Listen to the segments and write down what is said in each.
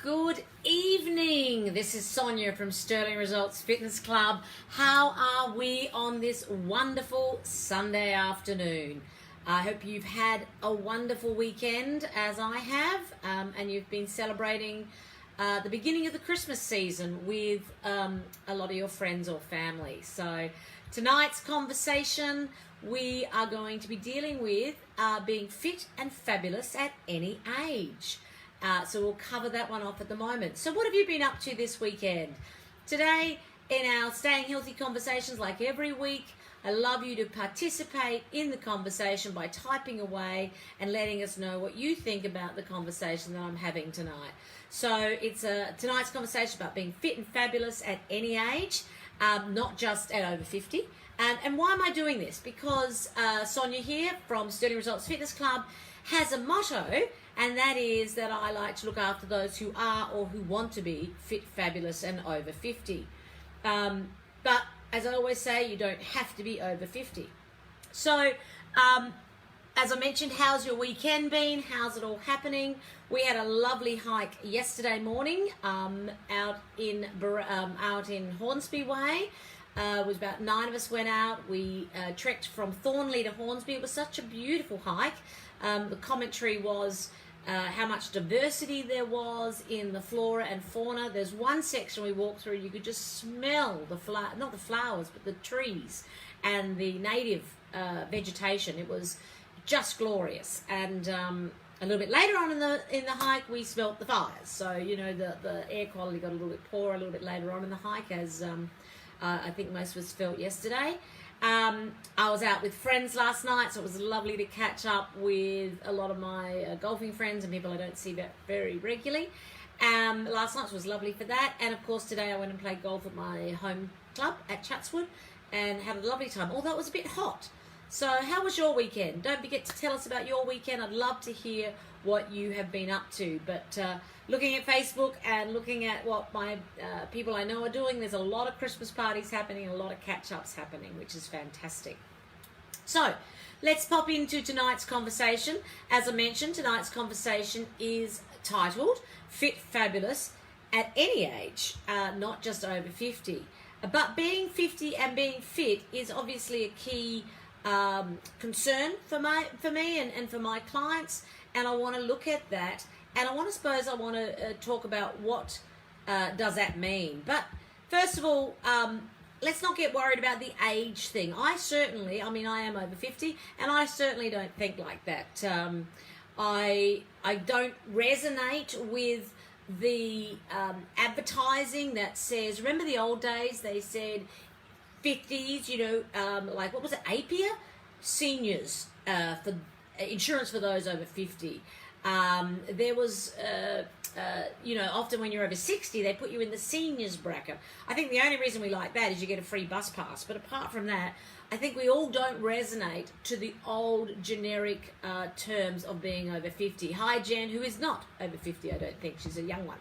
Good evening. This is Sonia from Sterling Results Fitness Club. How are we on this wonderful Sunday afternoon? I hope you've had a wonderful weekend as I have, and you've been celebrating the beginning of the Christmas season with a lot of your friends or family. So tonight's conversation, we are going to be dealing with being fit and fabulous at any age. So we'll cover that one off at the moment. So what have you been up to this weekend? Today, in our Staying Healthy conversations, like every week, I love you to participate in the conversation by typing away and letting us know what you think about the conversation that I'm having tonight. So it's tonight's conversation about being fit and fabulous at any age, not just at over 50. And why am I doing this? Because Sonia here from Sterling Results Fitness Club has a motto, and that is that I like to look after those who are or who want to be fit, fabulous, and over 50. But as I always say, you don't have to be over 50. So, as I mentioned, how's your weekend been? How's it all happening? We had a lovely hike yesterday morning out in Hornsby Way. It was about 9 of us went out. We trekked from Thornley to Hornsby. It was such a beautiful hike. The commentary was how much diversity there was in the flora and fauna. There's one section we walked through, you could just smell not the flowers, but the trees and the native vegetation. It was just glorious. And a little bit later on in the hike, we smelt the fires. So, you know, the air quality got a little bit poorer a little bit later on in the hike, as I think most of us felt yesterday. I was out with friends last night, so it was lovely to catch up with a lot of my golfing friends and people I don't see very regularly. Last night was lovely for that, and of course today I went and played golf at my home club at Chatswood and had a lovely time, although it was a bit hot. So how was your weekend? Don't forget to tell us about your weekend. I'd love to hear what you have been up to. But looking at Facebook and looking at what my people I know are doing, there's a lot of Christmas parties happening, a lot of catch-ups happening, which is fantastic. So let's pop into tonight's conversation. As I mentioned, tonight's conversation is titled Fit Fabulous at Any Age, not just over 50. But being 50 and being fit is obviously a key concern for me and for my clients, and I want to look at that, and I want to talk about what does that mean. But first of all, let's not get worried about the age thing. I am over 50, and I certainly don't think like that. I don't resonate with the advertising that says, remember the old days, they said 50s, like what was it, APIA? Seniors, for insurance for those over 50. There was, often when you're over 60, they put you in the seniors bracket. I think the only reason we like that is you get a free bus pass. But apart from that, I think we all don't resonate to the old generic terms of being over 50. Hi, Jen, who is not over 50, I don't think. She's a young one.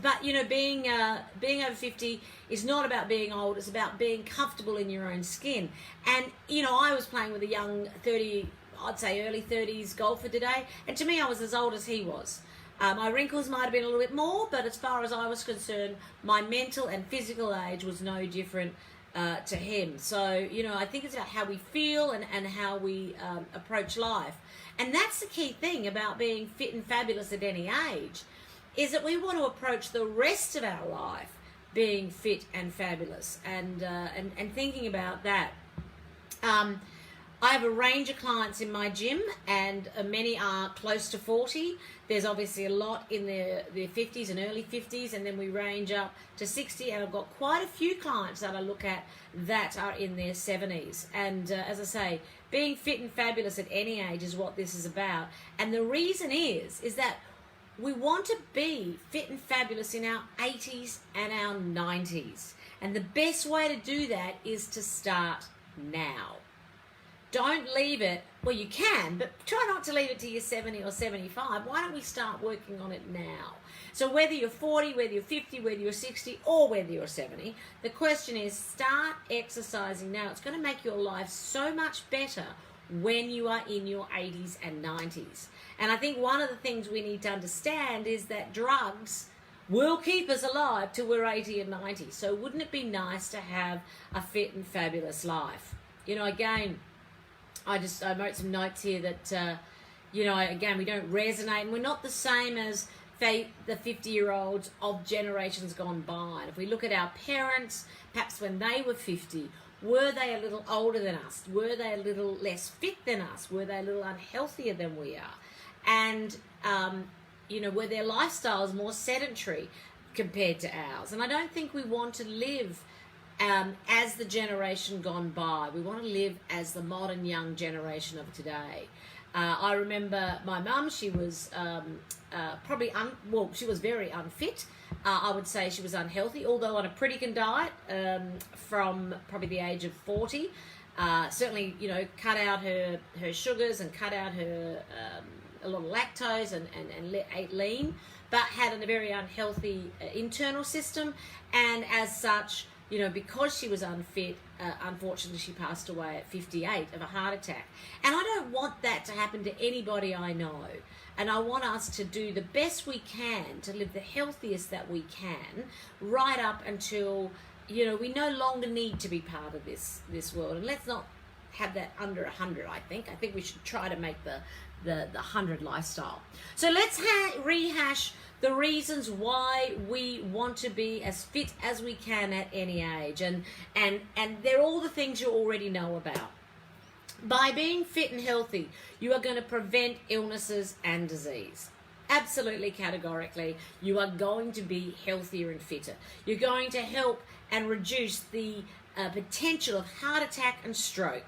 But, being over 50 is not about being old. It's about being comfortable in your own skin. And, I was playing with a young 30, I'd say early 30s golfer today. And to me, I was as old as he was. My wrinkles might have been a little bit more, but as far as I was concerned, my mental and physical age was no different to him. So, I think it's about how we feel and how we approach life. And that's the key thing about being fit and fabulous at any age, is that we want to approach the rest of our life being fit and fabulous and thinking about that. I have a range of clients in my gym, and many are close to 40. There's obviously a lot in their 50s and early 50s, and then we range up to 60, and I've got quite a few clients that I look at that are in their 70s. And as I say, being fit and fabulous at any age is what this is about. And the reason is that we want to be fit and fabulous in our 80s and our 90s. And the best way to do that is to start now. Don't leave it, well, you can, but try not to leave it to your 70 or 75. Why don't we start working on it now? So whether you're 40, whether you're 50, whether you're 60, or whether you're 70, the question is start exercising now. It's going to make your life so much better when you are in your 80s and 90s. And I think one of the things we need to understand is that drugs will keep us alive till we're 80 and 90. So wouldn't it be nice to have a fit and fabulous life? You know, again, I wrote some notes here that, again, we don't resonate, and we're not the same as the 50-year-olds of generations gone by. And if we look at our parents, perhaps when they were 50, were they a little older than us? Were they a little less fit than us? Were they a little unhealthier than we are? And, were their lifestyles more sedentary compared to ours? And I don't think we want to live as the generation gone by. We want to live as the modern young generation of today. I remember my mum, she was she was very unfit. I would say she was unhealthy, although on a pretty good diet from probably the age of 40. Certainly, cut out her sugars and cut out her a lot of lactose and ate lean, but had a very unhealthy internal system. And as such, because she was unfit, unfortunately she passed away at 58 of a heart attack. And I don't want that to happen to anybody I know. And I want us to do the best we can to live the healthiest that we can right up until, we no longer need to be part of this world. And let's not have that under 100, I think. I think we should try to make the 100 lifestyle. So let's rehash the reasons why we want to be as fit as we can at any age. And they're all the things you already know about. By being fit and healthy, you are going to prevent illnesses and disease. Absolutely, categorically, you are going to be healthier and fitter. You're going to help and reduce the potential of heart attack and stroke.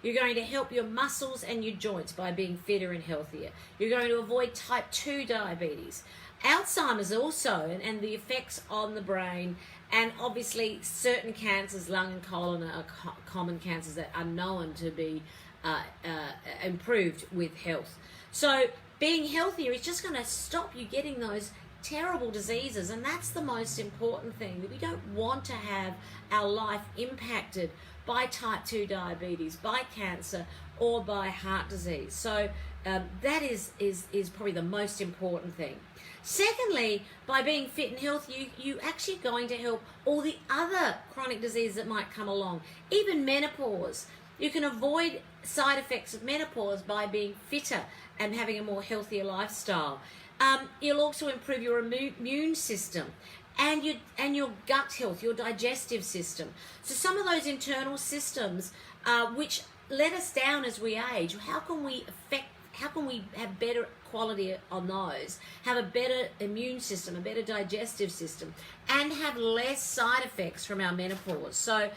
You're going to help your muscles and your joints by being fitter and healthier. You're going to avoid type 2 diabetes. Alzheimer's also, and the effects on the brain, and obviously certain cancers, lung and colon, are common cancers that are known to be improved with health. So being healthier is just going to stop you getting those terrible diseases, and that's the most important thing. That we don't want to have our life impacted by type 2 diabetes, by cancer, or by heart disease. So that is probably the most important thing. Secondly, by being fit and healthy, you actually going to help all the other chronic diseases that might come along, even menopause. You can avoid side effects of menopause by being fitter and having a more healthier lifestyle. You'll also improve your immune system and your gut health, your digestive system. So some of those internal systems which let us down as we age, how can we have better quality on those, have a better immune system, a better digestive system, and have less side effects from our menopause? So,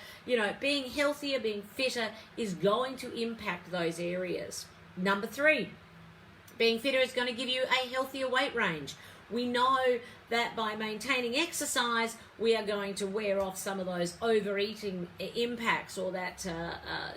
being healthier, being fitter is going to impact those areas. Number 3, being fitter is going to give you a healthier weight range. We know that by maintaining exercise, we are going to wear off some of those overeating impacts, or that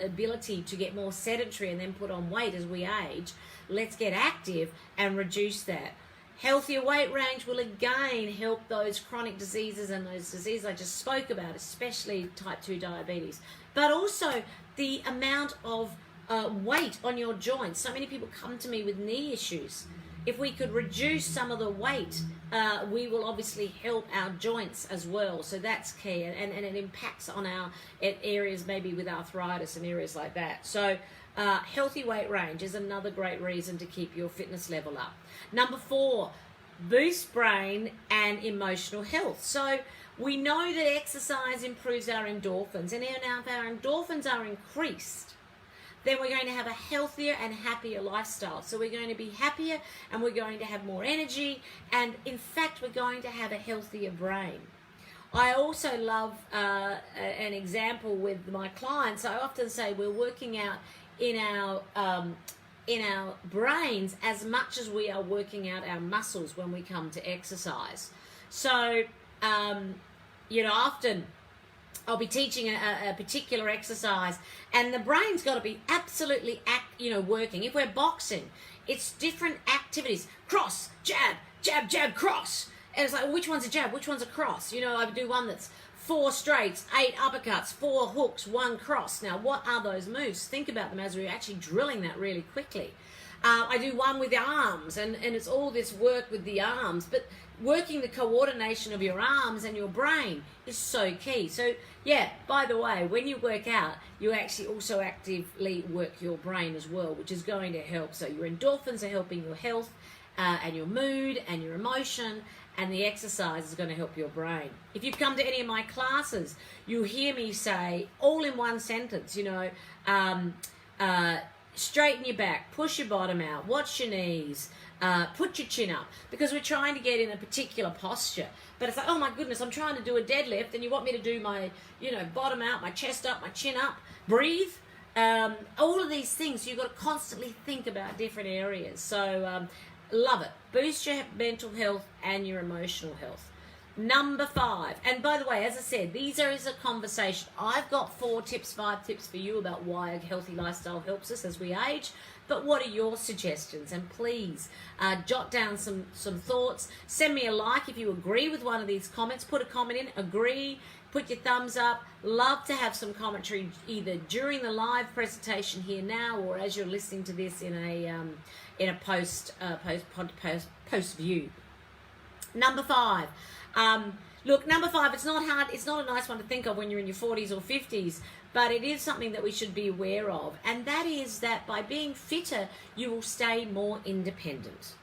ability to get more sedentary and then put on weight as we age. Let's get active and reduce that. Healthier weight range will again help those chronic diseases and those diseases I just spoke about, especially type 2 diabetes, but also the amount of weight on your joints. So many people come to me with knee issues. If we could reduce some of the weight, we will obviously help our joints as well. So that's key, and it impacts on our areas maybe with arthritis and areas like that. So healthy weight range is another great reason to keep your fitness level up. Number 4, boost brain and emotional health. So we know that exercise improves our endorphins, and if our endorphins are increased, then we're going to have a healthier and happier lifestyle. So we're going to be happier, and we're going to have more energy, and in fact we're going to have a healthier brain. I also love an example with my clients. I often say we're working out in our brains as much as we are working out our muscles when we come to exercise. So often I'll be teaching a particular exercise, and the brain's got to be absolutely working. If we're boxing, it's different activities: cross, jab, jab, jab, cross. And it's like, which one's a jab, which one's a cross? I would do one that's 4 straights, 8 uppercuts, 4 hooks, 1 cross. Now, what are those moves? Think about them as we're actually drilling that really quickly. I do one with the arms, and it's all this work with the arms, but working the coordination of your arms and your brain is so key. So, yeah, by the way, when you work out, you actually also actively work your brain as well, which is going to help. So your endorphins are helping your health and your mood and your emotion, and the exercise is going to help your brain. If you've come to any of my classes, you'll hear me say, all in one sentence, straighten your back, push your bottom out, watch your knees, put your chin up, because we're trying to get in a particular posture. But it's like, oh my goodness, I'm trying to do a deadlift and you want me to do my, bottom out, my chest up, my chin up, breathe. All of these things, you've got to constantly think about different areas. So love it. Boost your mental health and your emotional health. Number 5, and by the way, as I said, these are as a conversation. I've got 5 tips for you about why a healthy lifestyle helps us as we age. But what are your suggestions? And please jot down some thoughts. Send me a like if you agree with one of these comments. Put a comment in, agree, put your thumbs up. Love to have some commentary either during the live presentation here now, or as you're listening to this in a post view. Number 5. Look, number 5, it's not hard. It's not a nice one to think of when you're in your 40s or 50s, but it is something that we should be aware of. And that is that by being fitter, you will stay more independent.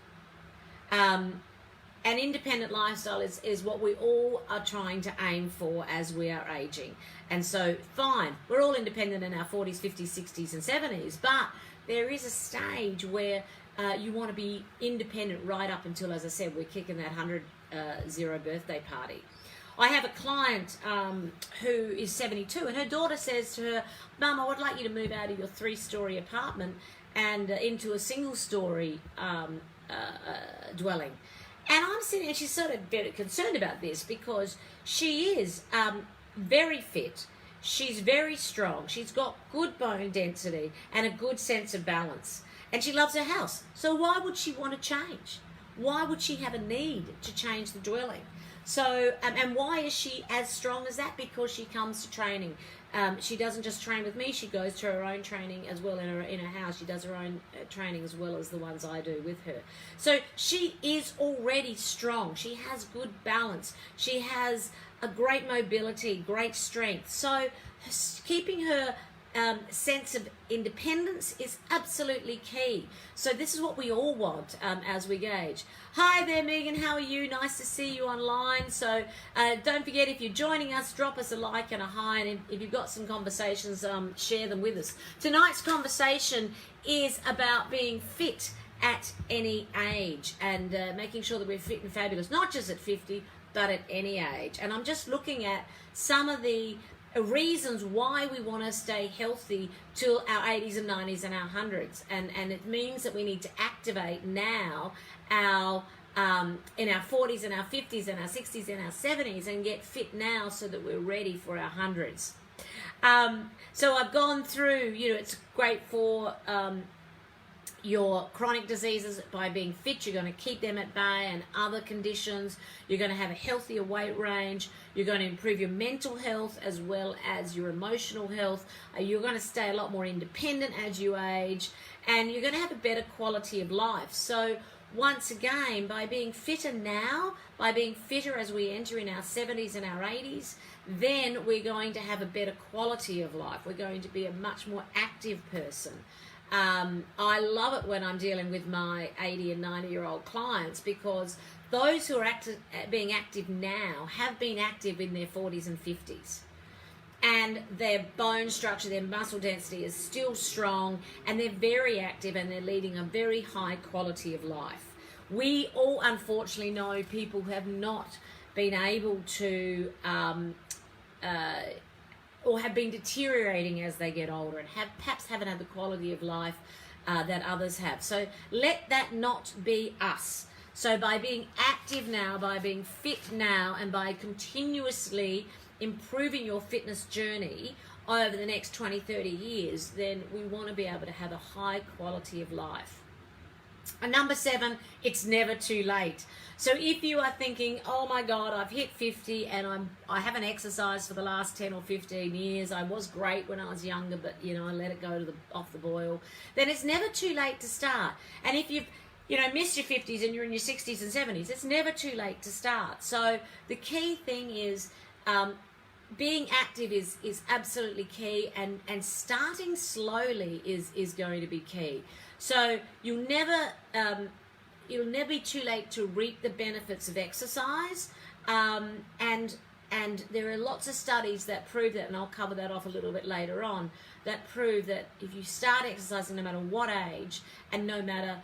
An independent lifestyle is what we all are trying to aim for as we are aging. And so, fine, we're all independent in our 40s, 50s, 60s, and 70s, but there is a stage where you want to be independent right up until, as I said, we're kicking that 100 birthday party. I have a client who is 72, and her daughter says to her, Mum, I would like you to move out of your 3-story apartment and into a single-story dwelling. And I'm sitting, and she's sort of very concerned about this because she is very fit. She's very strong. She's got good bone density and a good sense of balance. And she loves her house. So why would she want to change? Why would she have a need to change the dwelling? So, and why is she as strong as that? Because she comes to training. She doesn't just train with me. She goes to her own training as well in her house. She does her own training as well as the ones I do with her. So she is already strong. She has good balance. She has a great mobility, great strength. So keeping her sense of independence is absolutely key. So this is what we all want as we age. Hi there, Megan. How are you? Nice to see you online. So don't forget, if you're joining us, drop us a like and a hi. And if you've got some conversations, share them with us. Tonight's conversation is about being fit at any age and making sure that we're fit and fabulous, not just at 50, but at any age. And I'm just looking at some of the reasons why we want to stay healthy till our 80s and 90s and our 100s, and it means that we need to activate now our in our 40s and our 50s and our 60s and our 70s and get fit now so that we're ready for our 100s. So I've gone through, it's great for your chronic diseases. By being fit, you're going to keep them at bay, and other conditions. You're going to have a healthier weight range. You're going to improve your mental health as well as your emotional health. You're going to stay a lot more independent as you age, and you're going to have a better quality of life. So once again, by being fitter now, by being fitter as we enter in our 70s and our 80s, then we're going to have a better quality of life. We're going to be a much more active person. I love it when I'm dealing with my 80 and 90-year-old clients, because those who are being active now have been active in their 40s and 50s. And their bone structure, their muscle density is still strong, and they're very active, and they're leading a very high quality of life. We all unfortunately know people who have not been able to or have been deteriorating as they get older, and perhaps haven't had the quality of life that others have. So let that not be us. So by being active now, by being fit now, and by continuously improving your fitness journey over the next 20, 30 years, then we want to be able to have a high quality of life. And number 7, it's never too late. So if you are thinking, oh my God, I've hit 50 and I haven't exercised for the last 10 or 15 years. I was great when I was younger, but I let it go off the boil. Then it's never too late to start. And if you've missed your 50s and you're in your 60s and 70s, it's never too late to start. So the key thing is being active is absolutely key, and starting slowly is going to be key. So you'll never be too late to reap the benefits of exercise, and there are lots of studies that prove that, and I'll cover that off a little bit later on, that prove that if you start exercising no matter what age and no matter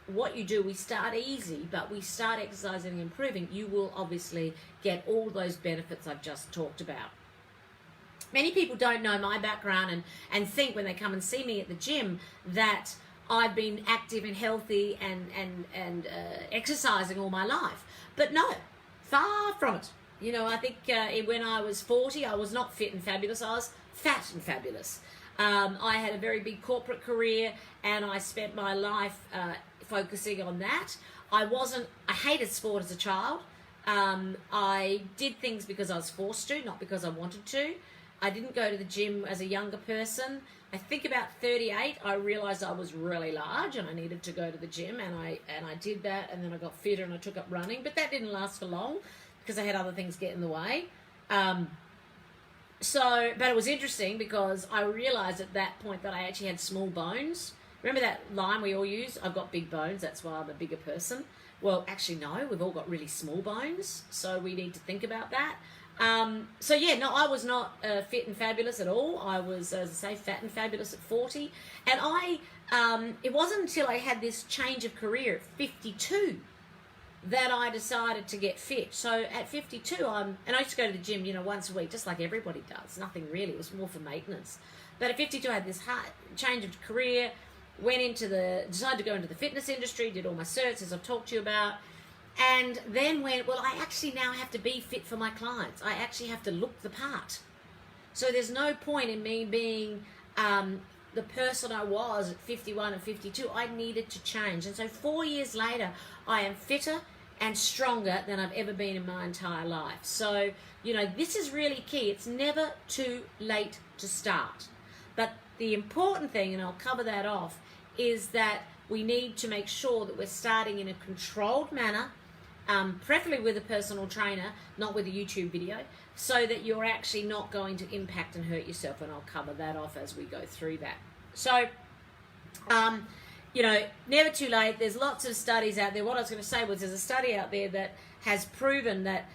what you do, we start easy, but we start exercising and improving, you will obviously get all those benefits I've just talked about. Many people don't know my background and think when they come and see me at the gym that I've been active and healthy and exercising all my life. But no, far from it. I think when I was 40, I was not fit and fabulous. I was fat and fabulous. I had a very big corporate career, and I spent my life focusing on that. I hated sport as a child. I did things because I was forced to, not because I wanted to. I didn't go to the gym as a younger person. I think about 38, I realized I was really large and I needed to go to the gym, and I did that, and then I got fitter and I took up running, but that didn't last for long because I had other things get in the way. But it was interesting because I realized at that point that I actually had small bones. Remember that line we all use? I've got big bones, that's why I'm a bigger person. Well, actually, no, we've all got really small bones, so we need to think about that. I was not fit and fabulous at all. I was, as I say, fat and fabulous at 40. And it wasn't until I had this change of career at 52 that I decided to get fit. So at 52, and I used to go to the gym, once a week, just like everybody does. Nothing really. It was more for maintenance. But at 52, I had this change of career, decided to go into the fitness industry, did all my certs, as I've talked to you about. And then I actually now have to be fit for my clients. I actually have to look the part. So there's no point in me being the person I was at 51 and 52. I needed to change. And so 4 years later, I am fitter and stronger than I've ever been in my entire life. So, this is really key. It's never too late to start. But the important thing, and I'll cover that off, is that we need to make sure that we're starting in a controlled manner, preferably with a personal trainer, not with a YouTube video, so that you're actually not going to impact and hurt yourself, and I'll cover that off as we go through that. So, never too late. There's lots of studies out there. What I was going to say was there's a study out there that has proven that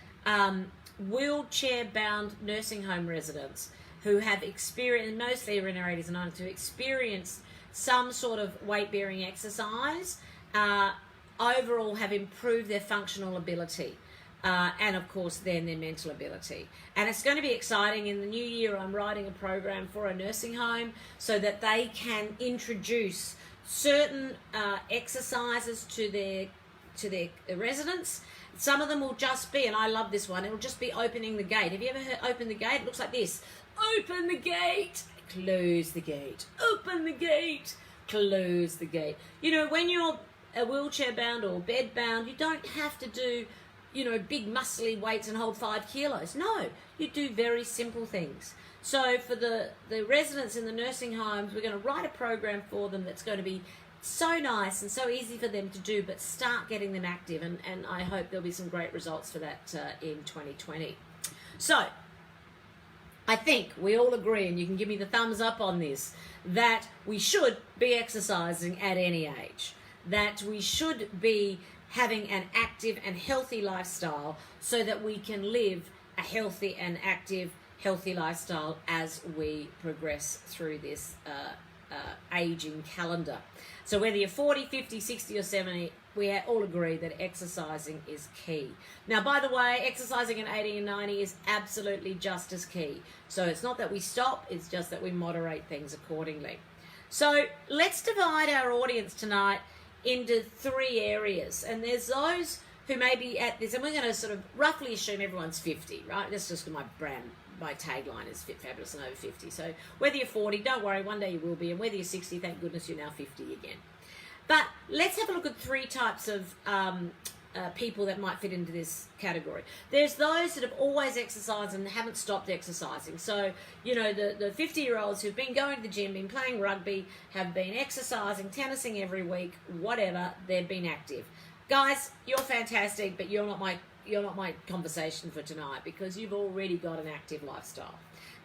wheelchair-bound nursing home residents who have experienced, mostly are in their 80s and 90s, who experienced some sort of weight-bearing exercise, overall have improved their functional ability, and of course then their mental ability. And it's going to be exciting. In the new year, I'm writing a program for a nursing home so that they can introduce certain exercises to their residents. Some of them will just be, and I love this one, it'll just be opening the gate. Have you ever heard open the gate? It looks like this. Open the gate, close the gate, open the gate, close the gate. When you're wheelchair bound or bed bound, you don't have to do, big muscly weights and hold 5 kilos. No, you do very simple things. So for the residents in the nursing homes, we're going to write a program for them that's going to be so nice and so easy for them to do, but start getting them active, and I hope there'll be some great results for that in 2020. So I think we all agree, and you can give me the thumbs up on this, that we should be exercising at any age, that we should be having an active and healthy lifestyle so that we can live a healthy and active, healthy lifestyle as we progress through this aging calendar. So whether you're 40, 50, 60 or 70, we all agree that exercising is key. Now, by the way, exercising at 80 and 90 is absolutely just as key. So it's not that we stop, it's just that we moderate things accordingly. So let's divide our audience tonight into 3 areas. And there's those who may be at this, and we're going to sort of roughly assume everyone's 50, right? That's just my brand. My tagline is Fit, Fabulous and Over 50. So whether you're 40, don't worry, one day you will be. And whether you're 60, thank goodness you're now 50 again. But let's have a look at three types of people that might fit into this category. There's those that have always exercised and haven't stopped exercising. So, you know, the 50-year-olds who've been going to the gym, been playing rugby, have been exercising, tennising every week, whatever, they've been active. Guys, you're fantastic, but you're not my conversation for tonight, because you've already got an active lifestyle.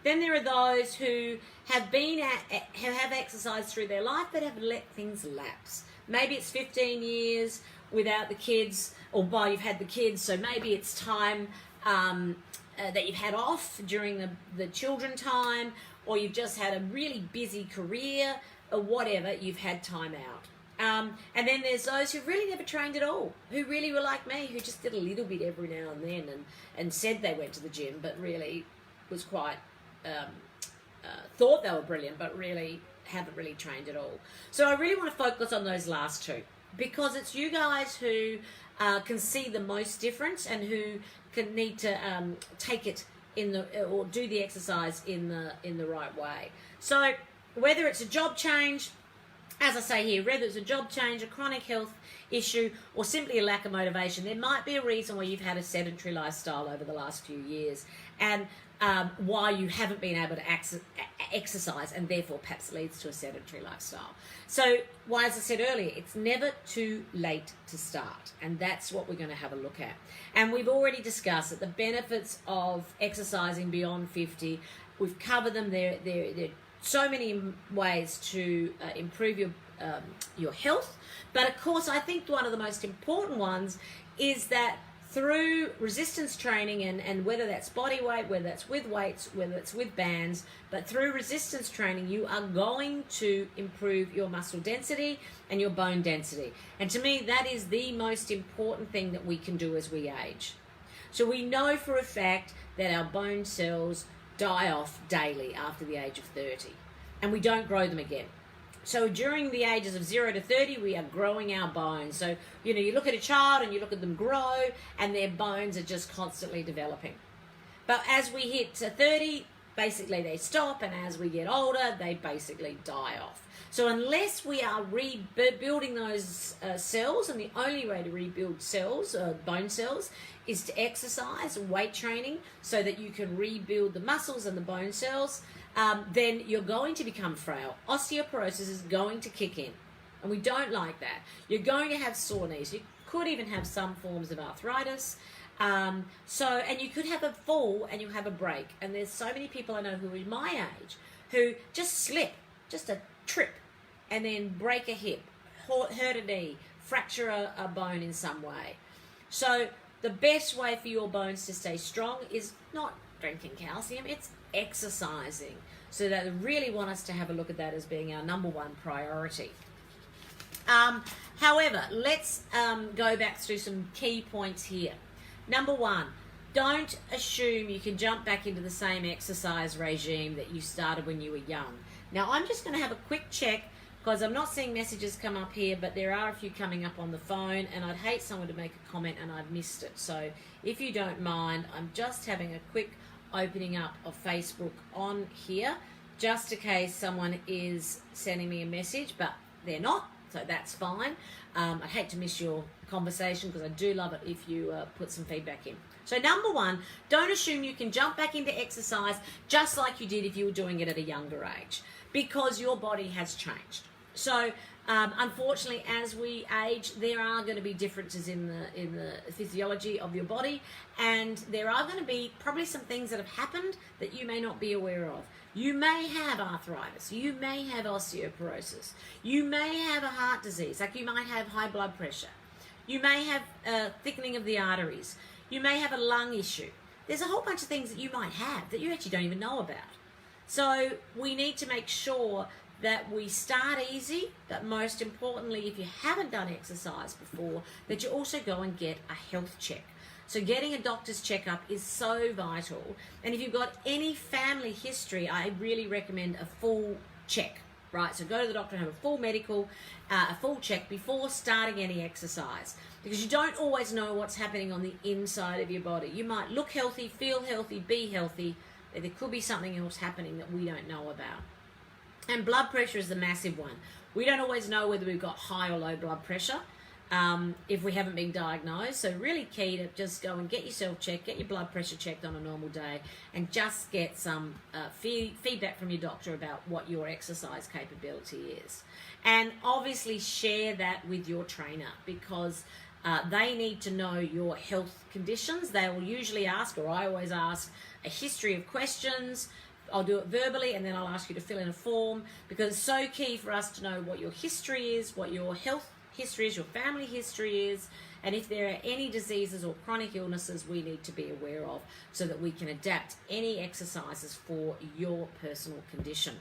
Then there are those who have have exercised through their life but have let things lapse. Maybe it's 15 years without the kids, or you've had the kids, so maybe it's time that you've had off during the children time, or you've just had a really busy career, or whatever, you've had time out. And then there's those who really never trained at all, who really were like me, who just did a little bit every now and then and said they went to the gym, but really was quite, thought they were brilliant, but really haven't really trained at all. So I really want to focus on those last two, because it's you guys who can see the most difference and who can need to take it or do the exercise in the right way. So whether it's a job change, as I say here, whether it's a job change, a chronic health issue, or simply a lack of motivation, there might be a reason why you've had a sedentary lifestyle over the last few years, and why you haven't been able to exercise, and therefore perhaps leads to a sedentary lifestyle. So, as I said earlier, it's never too late to start, and that's what we're going to have a look at. And we've already discussed that the benefits of exercising beyond 50, we've covered them. There are so many ways to improve your health, but of course I think one of the most important ones is that through resistance training, and whether that's body weight, whether that's with weights, whether it's with bands, but through resistance training you are going to improve your muscle density and your bone density. And to me, that is the most important thing that we can do as we age. So we know for a fact that our bone cells die off daily after the age of 30, and we don't grow them again. So during the ages of 0 to 30, we are growing our bones. So, you know, you look at a child and you look at them grow, and their bones are just constantly developing. But as we hit 30, basically they stop, and as we get older, they basically die off. So unless we are rebuilding those cells, and the only way to rebuild cells, bone cells, is to exercise, weight training, so that you can rebuild the muscles and the bone cells, then you're going to become frail. Osteoporosis is going to kick in, and we don't like that. You're going to have sore knees. You could even have some forms of arthritis. And you could have a fall and you'll have a break. And there's so many people I know who are my age who just slip, just a trip, and then break a hip, hurt a knee, fracture a bone in some way. So the best way for your bones to stay strong is not drinking calcium, it's exercising. So that I really want us to have a look at that as being our number one priority. However, let's go back through some key points here. Number one, don't assume you can jump back into the same exercise regime that you started when you were young. Now, I'm just going to have a quick check, because I'm not seeing messages come up here, but there are a few coming up on the phone, and I'd hate someone to make a comment and I've missed it. So if you don't mind, I'm just having a quick opening up of Facebook on here, just in case someone is sending me a message, but they're not, so that's fine. I'd hate to miss your conversation, because I do love it if you put some feedback in. So number one, don't assume you can jump back into exercise just like you did if you were doing it at a younger age, because your body has changed. So unfortunately, as we age, there are going to be differences in the physiology of your body, and there are going to be probably some things that have happened that you may not be aware of. You may have arthritis, you may have osteoporosis, you may have a heart disease, like you might have high blood pressure, you may have thickening of the arteries, you may have a lung issue. There's a whole bunch of things that you might have that you actually don't even know about. So we need to make sure that we start easy, but most importantly, if you haven't done exercise before, that you also go and get a health check. So getting a doctor's checkup is so vital. And if you've got any family history, I really recommend a full check, right? So go to the doctor and have a full medical, a full check before starting any exercise, because you don't always know what's happening on the inside of your body. You might look healthy, feel healthy, be healthy, but there could be something else happening that we don't know about. And blood pressure is the massive one. We don't always know whether we've got high or low blood pressure if we haven't been diagnosed. So really key to just go and get yourself checked, get your blood pressure checked on a normal day, and just get some feedback from your doctor about what your exercise capability is. And obviously share that with your trainer, because they need to know your health conditions. They will usually ask, or I always ask, a history of questions. I'll do it verbally, and then I'll ask you to fill in a form, because it's so key for us to know what your history is, what your health history is, your family history is, and if there are any diseases or chronic illnesses we need to be aware of, so that we can adapt any exercises for your personal condition.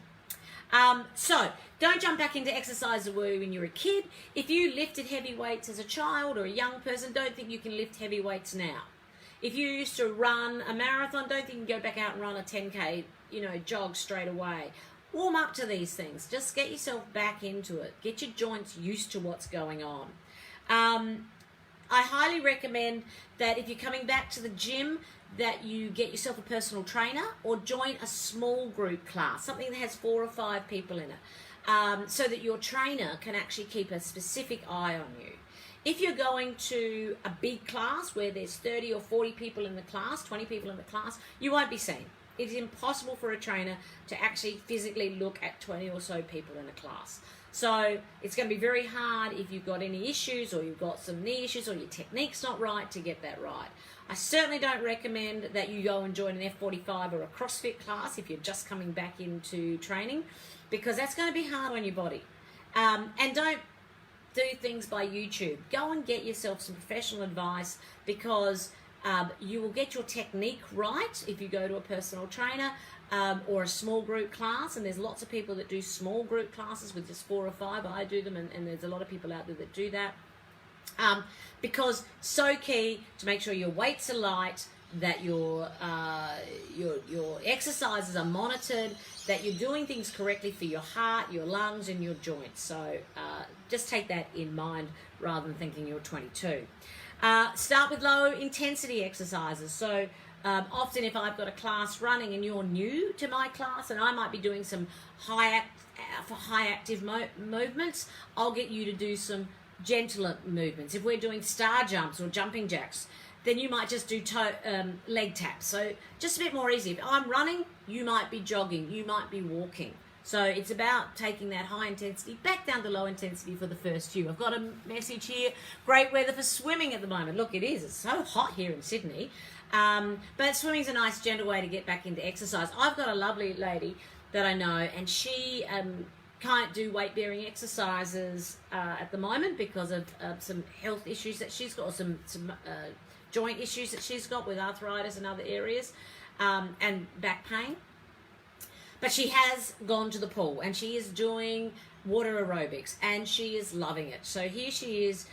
So don't jump back into exercise when you're a kid. If you lifted heavy weights as a child or a young person, don't think you can lift heavy weights now. If you used to run a marathon, don't think you can go back out and run a 10K, jog straight away. Warm up to these things. Just get yourself back into it. Get your joints used to what's going on. I highly recommend that if you're coming back to the gym, that you get yourself a personal trainer or join a small group class, something that has 4 or 5 people in it, so that your trainer can actually keep a specific eye on you. If you're going to a big class where there's 30 or 40 people in the class, 20 people in the class, you won't be seen. It's impossible for a trainer to actually physically look at 20 or so people in a class. So it's going to be very hard if you've got any issues, or you've got some knee issues, or your technique's not right, to get that right. I certainly don't recommend that you go and join an F45 or a CrossFit class if you're just coming back into training, because that's going to be hard on your body. And don't do things by YouTube. Go and get yourself some professional advice, because you will get your technique right if you go to a personal trainer or a small group class. And there's lots of people that do small group classes with just 4 or 5. I do them, and there's a lot of people out there that do that. Because so key to make sure your weights are light, that your exercises are monitored, that you're doing things correctly for your heart, your lungs, and your joints. So just take that in mind rather than thinking you're 22. Start with low intensity exercises. So often if I've got a class running and you're new to my class, and I might be doing some high active movements, I'll get you to do some gentler movements. If we're doing star jumps or jumping jacks, then you might just do leg taps. So just a bit more easy. If I'm running, you might be jogging, you might be walking. So it's about taking that high intensity back down to low intensity for the first few. I've got a message here. Great weather for swimming at the moment. Look, it is. It's so hot here in Sydney. But swimming's a nice, gentle way to get back into exercise. I've got a lovely lady that I know, and she can't do weight-bearing exercises at the moment because of some health issues that she's got, or some joint issues that she's got with arthritis and other areas, and back pain. But she has gone to the pool, and she is doing water aerobics, and she is loving it. So here she is,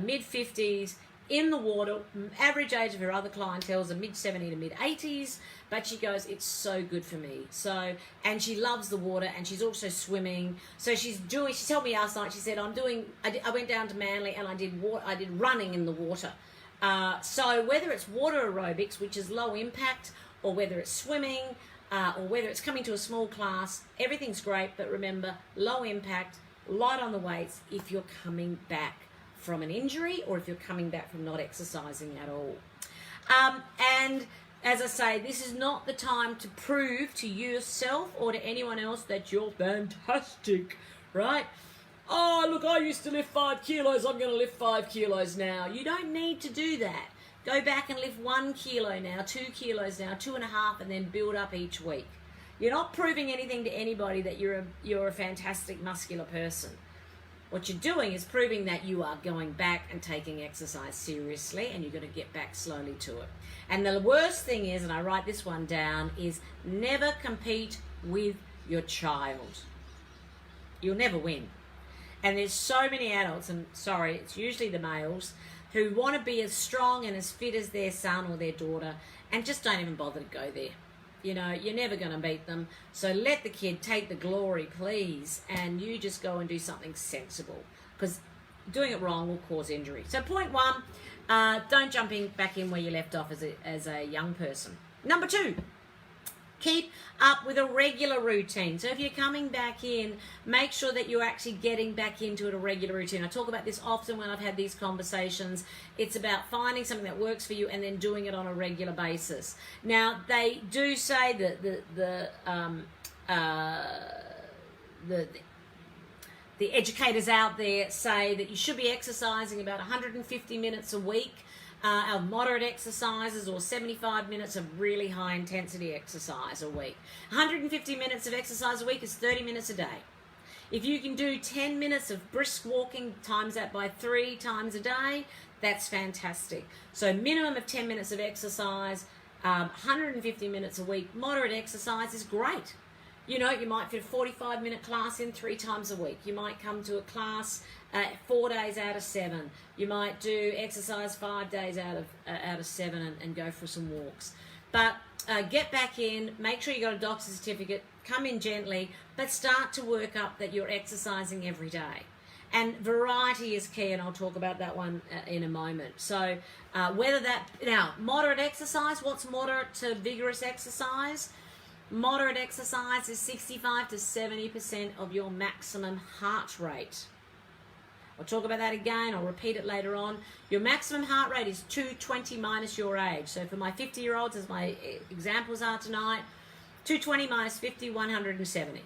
mid-50s, in the water. Average age of her other clientele is a mid-70 to mid-80s, but she goes, it's so good for me. So, and she loves the water, and she's also swimming. So she told me last night, she said, I went down to Manly and I did running in the water. So whether it's water aerobics, which is low impact, or whether it's swimming, or whether it's coming to a small class, everything's great. But remember, low impact, light on the weights if you're coming back from an injury, or if you're coming back from not exercising at all. And as I say, this is not the time to prove to yourself or to anyone else that you're fantastic, right? Oh, look, I used to lift 5 kilos, I'm going to lift 5 kilos now. You don't need to do that. Go back and lift 1 kilo now, 2 kilos now, 2.5, and then build up each week. You're not proving anything to anybody that you're a fantastic muscular person. What you're doing is proving that you are going back and taking exercise seriously, and you're going to get back slowly to it. And the worst thing is, and I write this one down, is never compete with your child. You'll never win. And there's so many adults, and sorry, it's usually the males, who want to be as strong and as fit as their son or their daughter, and just don't even bother to go there. You know, you're never going to beat them. So let the kid take the glory, please, and you just go and do something sensible, because doing it wrong will cause injury. So point 1, don't jump back in where you left off as a young person. Number 2, Keep up with a regular routine. So if you're coming back in, make sure that you're actually getting back into a regular routine. I talk about this often when I've had these conversations. It's about finding something that works for you and then doing it on a regular basis. Now, they do say that the educators out there say that you should be exercising about 150 minutes a week. Of moderate exercises or 75 minutes of really high intensity exercise a week. 150 minutes of exercise a week is 30 minutes a day. If you can do 10 minutes of brisk walking, times that by 3 times a day, that's fantastic. So minimum of 10 minutes of exercise, 150 minutes a week. Moderate exercise is great. You know, you might fit a 45-minute class in 3 times a week. You might come to a class 4 days out of 7. You might do exercise 5 days out of 7 and go for some walks. But get back in, make sure you got a doctor's certificate, come in gently, but start to work up that you're exercising every day. And variety is key, and I'll talk about that one in a moment. So moderate exercise, what's moderate to vigorous exercise? Moderate exercise is 65 to 70% of your maximum heart rate. I'll talk about that again. I'll repeat it later on. Your maximum heart rate is 220 minus your age. So for my 50-year-olds, as my examples are tonight, 220 minus 50, 170.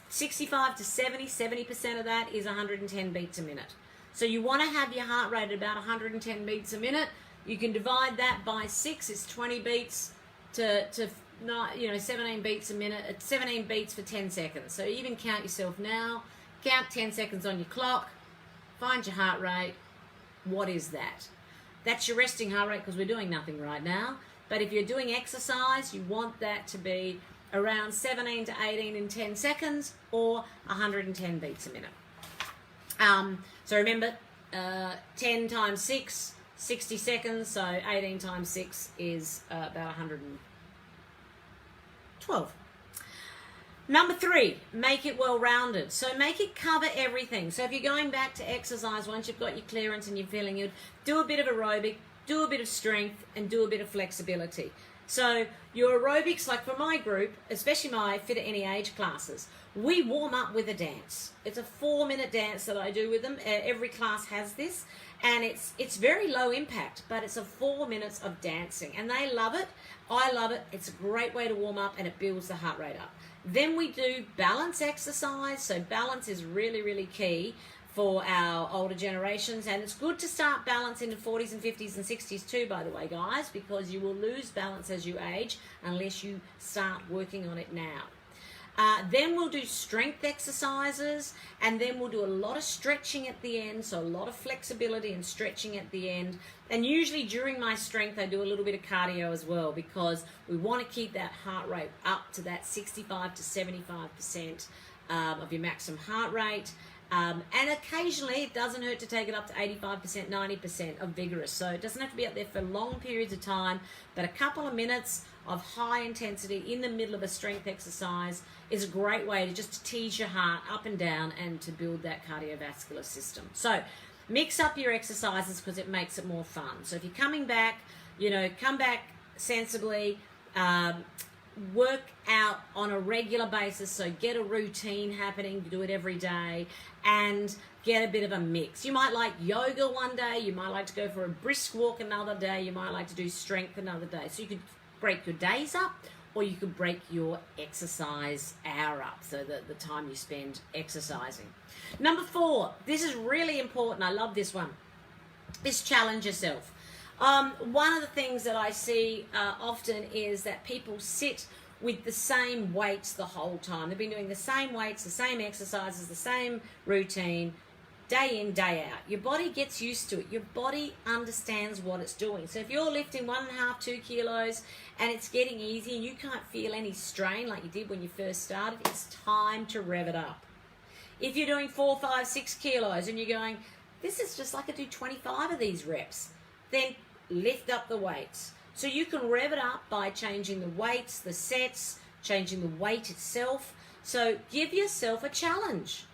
65 to 70% of that is 110 beats a minute. So you want to have your heart rate at about 110 beats a minute. You can divide that by 6. It's 20 beats to 17 beats a minute. It's 17 beats for 10 seconds. So even count yourself now. Count 10 seconds on your clock. Find your heart rate. What is that? That's your resting heart rate because we're doing nothing right now. But if you're doing exercise, you want that to be around 17 to 18 in 10 seconds or 110 beats a minute. So remember, 10 times 6, 60 seconds. So 18 times 6 is about 112. Number 3, make it well-rounded. So make it cover everything. So if you're going back to exercise, once you've got your clearance and you're feeling good, do a bit of aerobic, do a bit of strength, and do a bit of flexibility. So your aerobics, like for my group, especially my Fit at Any Age classes, we warm up with a dance. It's a 4-minute dance that I do with them. Every class has this, and it's very low impact, but it's a 4 minutes of dancing, and they love it. I love it. It's a great way to warm up, and it builds the heart rate up. Then we do balance exercise. So balance is really, really key for our older generations, and it's good to start balance in the 40s and 50s and 60s too, by the way, guys, because you will lose balance as you age unless you start working on it now. Then we'll do strength exercises, and then we'll do a lot of stretching at the end, so a lot of flexibility and stretching at the end. And usually during my strength, I do a little bit of cardio as well, because we want to keep that heart rate up to that 65 to 75% of your maximum heart rate. And occasionally it doesn't hurt to take it up to 85%, 90% of vigorous. So it doesn't have to be up there for long periods of time, but a couple of minutes of high intensity in the middle of a strength exercise is a great way to just tease your heart up and down and to build that cardiovascular system. So mix up your exercises because it makes it more fun. So if you're coming back, come back sensibly, work out on a regular basis, so get a routine happening, do it every day, and get a bit of a mix. You might like yoga one day, you might like to go for a brisk walk another day, you might like to do strength another day. So you could break your days up, or you could break your exercise hour up, so the time you spend exercising. Number 4, this is really important, I love this one, is challenge yourself. One of the things that I see often is that people sit with the same weights the whole time. They've been doing the same weights, the same exercises, the same routine, day in, day out. Your body gets used to it. Your body understands what it's doing. So if you're lifting 1.5, 2 kilos and it's getting easy and you can't feel any strain like you did when you first started, it's time to rev it up. If you're doing 4, 5, 6 kilos and you're going, this is just like I do 25 of these reps, then lift up the weights. So you can rev it up by changing the weights, the sets, changing the weight itself. So give yourself a challenge.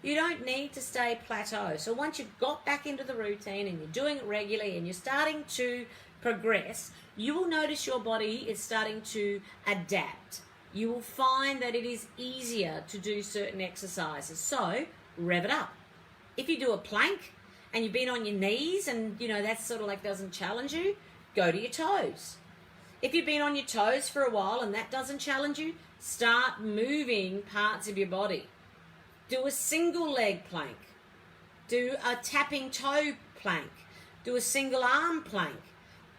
You don't need to stay plateau. So once you've got back into the routine and you're doing it regularly and you're starting to progress, you will notice your body is starting to adapt. You will find that it is easier to do certain exercises. So rev it up. If you do a plank and you've been on your knees and, you know, that sort of like doesn't challenge you, go to your toes. If you've been on your toes for a while and that doesn't challenge you, start moving parts of your body. Do a single leg plank. Do a tapping toe plank. Do a single arm plank.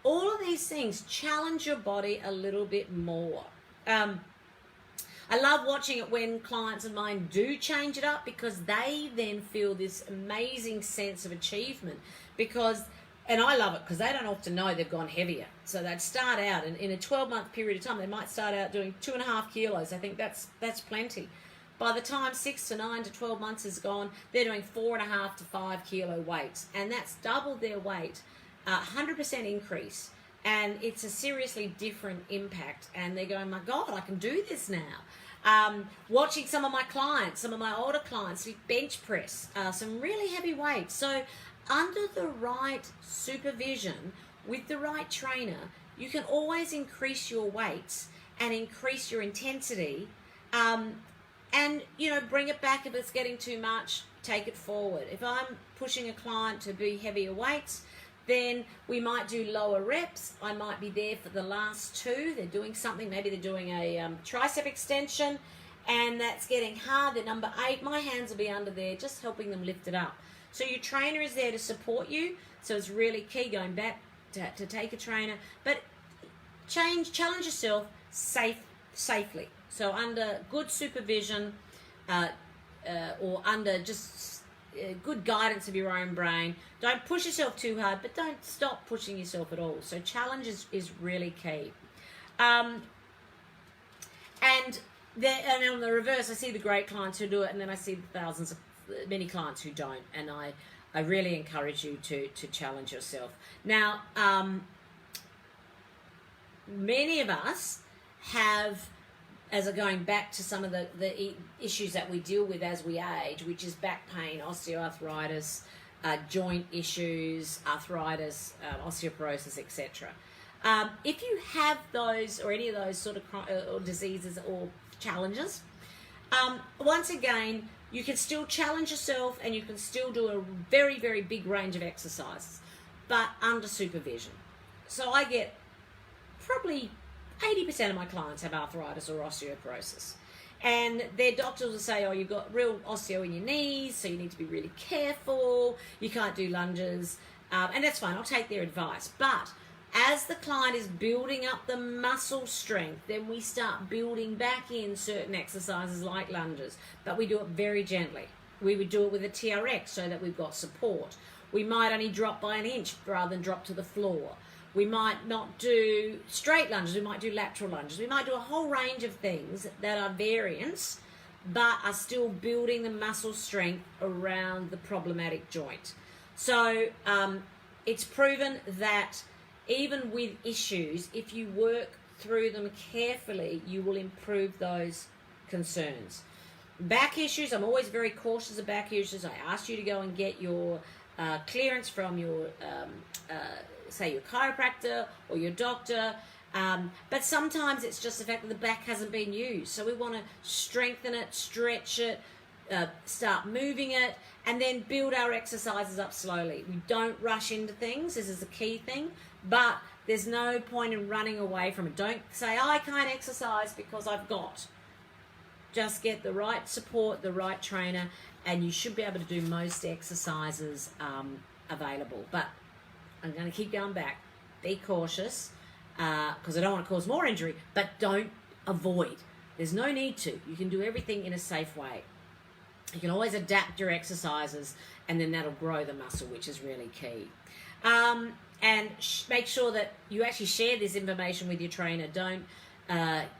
All of these things challenge your body a little bit more. I love watching it when clients of mine do change it up, because they then feel this amazing sense of achievement, and I love it because they don't often know they've gone heavier. So they'd start out, and in a 12-month period of time, they might start out doing 2.5 kilos. I think that's plenty. By the time 6 to 9 to 12 months is gone, they're doing 4.5 to 5 kilo weights, and that's doubled their weight, 100% increase. And it's a seriously different impact. And they're going, my God, I can do this now. Watching some of my clients, some of my older clients, bench press, some really heavy weights. So under the right supervision, with the right trainer, you can always increase your weights and increase your intensity. And, you know, bring it back if it's getting too much, take it forward. If I'm pushing a client to be heavier weights, then we might do lower reps. I might be there for the last 2. They're doing something, maybe they're doing a tricep extension, and that's getting hard. They're number 8. My hands will be under there, just helping them lift it up. So your trainer is there to support you. So it's really key going back to take a trainer. But challenge yourself safely. So under good supervision, or under just good guidance of your own brain. Don't push yourself too hard, but don't stop pushing yourself at all. So challenge is really key. And on the reverse, I see the great clients who do it, and then I see many clients who don't. And I really encourage you to challenge yourself. Now, many of us have, as I'm going back to some of the issues that we deal with as we age, which is back pain, osteoarthritis, joint issues, arthritis, osteoporosis, etc. If you have those or any of those sort of or diseases or challenges, once again, you can still challenge yourself and you can still do a very, very big range of exercises, but under supervision. So I get probably 80% of my clients have arthritis or osteoporosis, and their doctors will say, oh, you've got real osteo in your knees, so you need to be really careful, you can't do lunges, and that's fine, I'll take their advice. But as the client is building up the muscle strength, then we start building back in certain exercises like lunges, but we do it very gently. We would do it with a TRX so that we've got support. We might only drop by an inch rather than drop to the floor. We might not do straight lunges, we might do lateral lunges. We might do a whole range of things that are variants, but are still building the muscle strength around the problematic joint. So it's proven that even with issues, if you work through them carefully, you will improve those concerns. Back issues, I'm always very cautious of back issues. I ask you to go and get your clearance from your say your chiropractor or your doctor, but sometimes it's just the fact that the back hasn't been used, so we want to strengthen it, stretch it, start moving it, and then build our exercises up slowly. We don't rush into things. This is a key thing, but there's no point in running away from it. Don't say, I can't exercise because I've got. Just get the right support, the right trainer, and you should be able to do most exercises available. But I'm going to keep going back. Be cautious, because I don't want to cause more injury, but don't avoid. There's no need to. You can do everything in a safe way. You can always adapt your exercises, and then that'll grow the muscle, which is really key. And make sure that you actually share this information with your trainer. Don't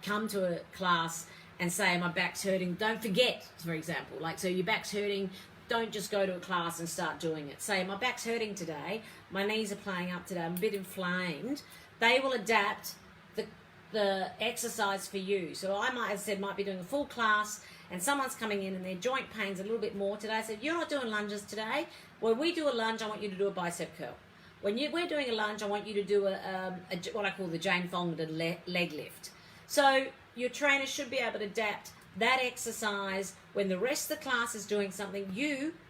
come to a class and say, my back's hurting. Don't forget, for example. Like, so your back's hurting, don't just go to a class and start doing it. Say, my back's hurting today, my knees are playing up today, I'm a bit inflamed. They will adapt the exercise for you. So I might have said, might be doing a full class, and someone's coming in and their joint pain's a little bit more today. I said, you're not doing lunges today. When we do a lunge, I want you to do a bicep curl. we're doing a lunge, I want you to do what I call the Jane Fonda leg lift. So your trainer should be able to adapt that exercise when the rest of the class is doing something.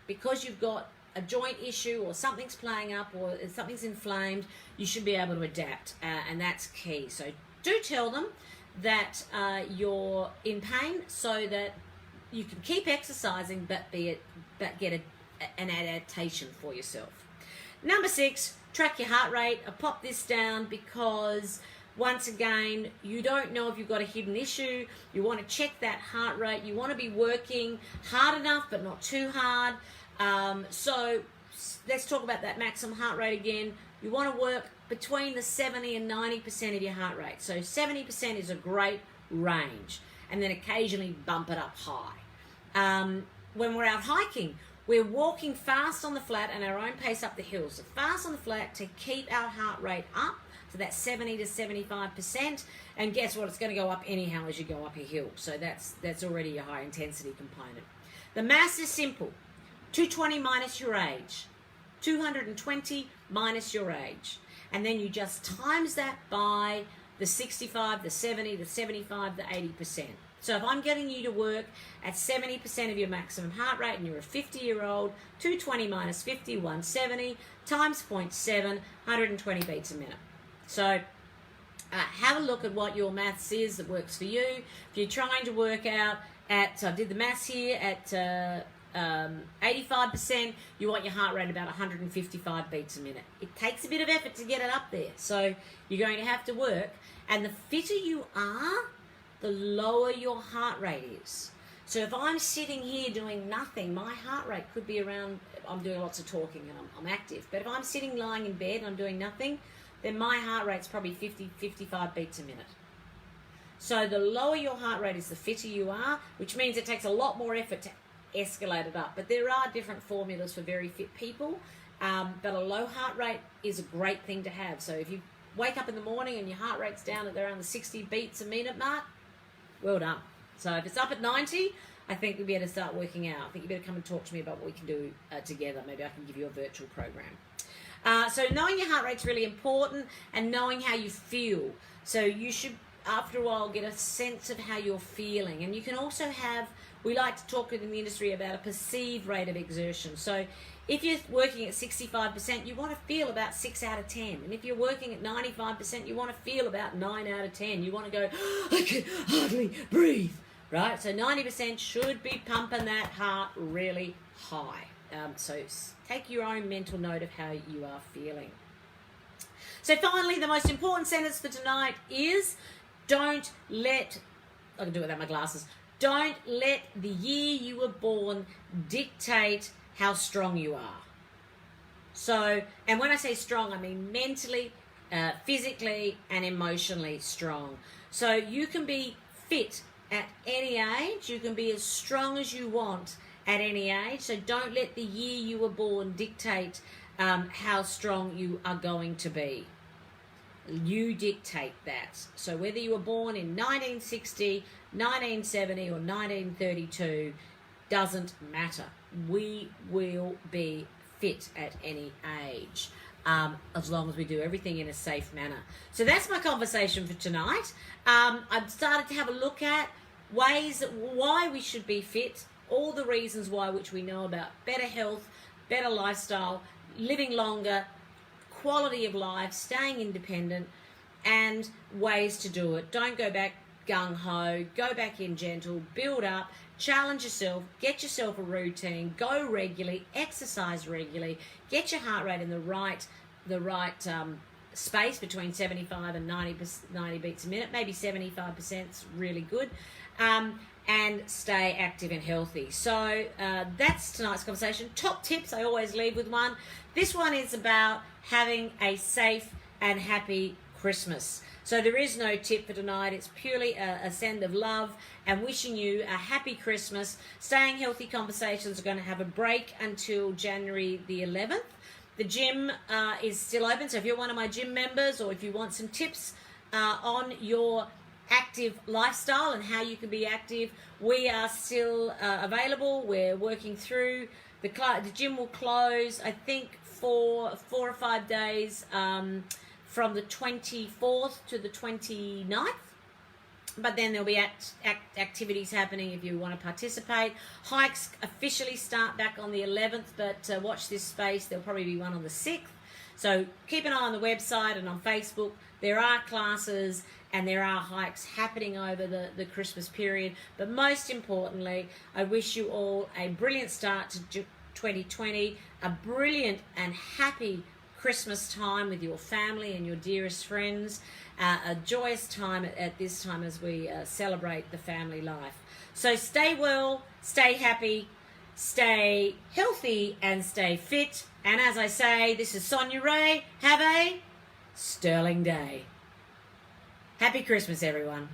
Because you've got a joint issue or something's playing up or something's inflamed, you should be able to adapt, and that's key. So do tell them that you're in pain so that you can keep exercising but get an adaptation for yourself. Number 6, track your heart rate. I popped this down because once again, you don't know if you've got a hidden issue. You want to check that heart rate. You want to be working hard enough but not too hard. So let's talk about that maximum heart rate again. You want to work between the 70 and 90% of your heart rate. So 70% is a great range, and then occasionally bump it up high. When we're out hiking, we're walking fast on the flat and our own pace up the hill. So fast on the flat to keep our heart rate up to that 70 to 75%. And guess what? It's going to go up anyhow as you go up a hill. So that's already a high intensity component. The mass is simple. 220 minus your age. 220 minus your age. And then you just times that by the 65, the 70, the 75, the 80%. So if I'm getting you to work at 70% of your maximum heart rate and you're a 50-year-old, 220 minus 50, 170, times 0.7, 120 beats a minute. So have a look at what your maths is that works for you. If you're trying to work out I did the maths here, at 85%, you want your heart rate about 155 beats a minute. It takes a bit of effort to get it up there. So you're going to have to work. And the fitter you are, the lower your heart rate is. So if I'm sitting here doing nothing, my heart rate could be around, I'm doing lots of talking and I'm active. But if I'm sitting lying in bed and I'm doing nothing, then my heart rate's probably 50, 55 beats a minute. So the lower your heart rate is, the fitter you are, which means it takes a lot more effort to escalate it up. But there are different formulas for very fit people. But a low heart rate is a great thing to have. So if you wake up in the morning and your heart rate's down at around the 60 beats a minute mark, well done. So if it's up at 90, I think we better start working out. I think you better come and talk to me about what we can do together. Maybe I can give you a virtual program. So knowing your heart rate's really important, and knowing how you feel. So you should, after a while, get a sense of how you're feeling. And you can also have, we like to talk in the industry about a perceived rate of exertion. So if you're working at 65%, you want to feel about 6 out of 10. And if you're working at 95%, you want to feel about 9 out of 10. You want to go, I can hardly breathe, right? So 90% should be pumping that heart really high. So take your own mental note of how you are feeling. So finally, the most important sentence for tonight is, don't let, I can do it without my glasses, don't let the year you were born dictate how strong you are. So, and when I say strong, I mean mentally, physically, and emotionally strong. So you can be fit at any age. You can be as strong as you want at any age. So don't let the year you were born dictate how strong you are going to be. You dictate that. So whether you were born in 1960, 1970, or 1932, doesn't matter. We will be fit at any age, as long as we do everything in a safe manner. So that's my conversation for tonight. I've started to have a look at ways why we should be fit, all the reasons why, which we know about: better health, better lifestyle, living longer, quality of life, staying independent, and ways to do it. Don't go back gung-ho, go back in gentle, build up, challenge yourself, get yourself a routine, go regularly, exercise regularly, get your heart rate in the right space between 75 and 90 beats a minute, maybe 75% is really good, and stay active and healthy. So that's tonight's conversation. Top tips, I always leave with one. This one is about having a safe and happy Christmas. So there is no tip for tonight. It's purely a send of love and wishing you a happy Christmas. Staying Healthy Conversations are going to have a break until January the 11th. The gym is still open, so if you're one of my gym members, or if you want some tips on your active lifestyle and how you can be active, we are still available. We're working through The gym will close, I think, for 4 or 5 days from the 24th to the 29th. But then there'll be activities happening if you want to participate. Hikes officially start back on the 11th, but watch this space. There'll probably be one on the 6th. So keep an eye on the website and on Facebook. There are classes and there are hikes happening over the Christmas period. But most importantly, I wish you all a brilliant start to 2020, a brilliant and happy Christmas time with your family and your dearest friends, a joyous time at this time as we celebrate the family life. So stay well, stay happy, stay healthy and stay fit. And as I say, this is Sonia Ray. Have a sterling day. Happy Christmas, everyone.